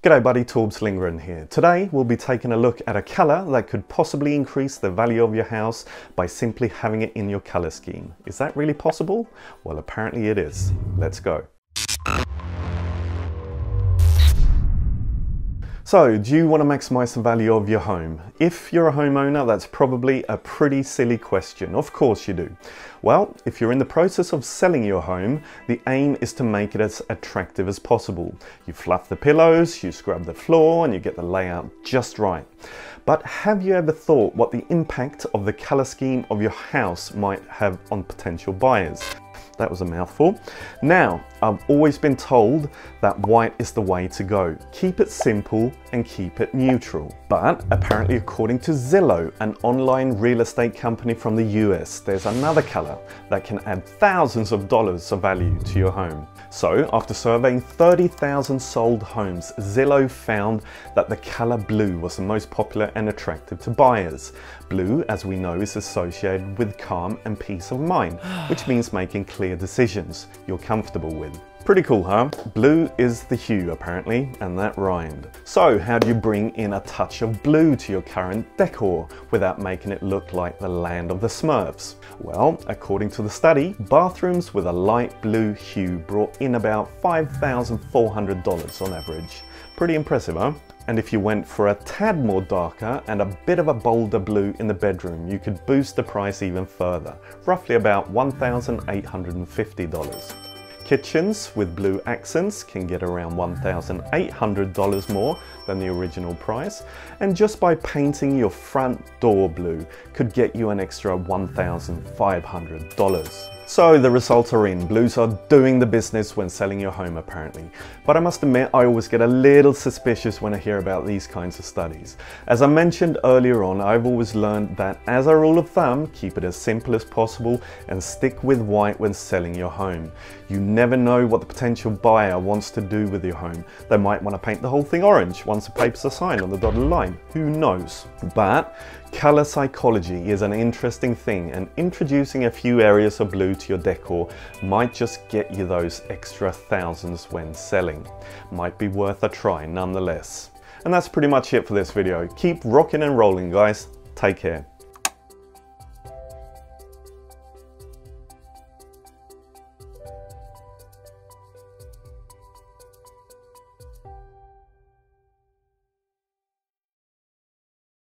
G'day buddy, Torbs Lindgren here. Today we'll be taking a look at a colour that could possibly increase the value of your house by simply having it in your colour scheme. Is that really possible? Well, apparently it is. Let's go. So, do you want to maximise the value of your home? If you're a homeowner, that's probably a pretty silly question. Of course you do. Well, if you're in the process of selling your home, the aim is to make it as attractive as possible. You fluff the pillows, you scrub the floor, and you get the layout just right. But have you ever thought what the impact of the colour scheme of your house might have on potential buyers? That was a mouthful. Now, I've always been told that white is the way to go. Keep it simple and keep it neutral. But apparently, according to Zillow, an online real estate company from the US, there's another color that can add thousands of dollars of value to your home. So, after surveying 30,000 sold homes, Zillow found that the color blue was the most popular and attractive to buyers. Blue, as we know, is associated with calm and peace of mind, which means making clear decisions you're comfortable with. Pretty cool, huh? Blue is the hue, apparently, and that rhymed. So, how do you bring in a touch of blue to your current decor without making it look like the land of the Smurfs? Well, according to the study, bathrooms with a light blue hue brought in about $5,400 on average. Pretty impressive, huh? And if you went for a tad more darker and a bit of a bolder blue in the bedroom, you could boost the price even further, roughly about $1,850. Kitchens with blue accents can get around $1,800 more than the original price, and just by painting your front door blue could get you an extra $1,500. So the results are in. Blues are doing the business when selling your home, apparently. But I must admit, I always get a little suspicious when I hear about these kinds of studies. As I mentioned earlier on, I've always learned that as a rule of thumb, keep it as simple as possible and stick with white when selling your home. You never know what the potential buyer wants to do with your home. They might want to paint the whole thing orange once the papers are signed on the dotted line. Who knows? But color psychology is an interesting thing, and introducing a few areas of blue to your decor might just get you those extra thousands when selling. Might be worth a try nonetheless. And that's pretty much it for this video. Keep rocking and rolling, guys. Take care.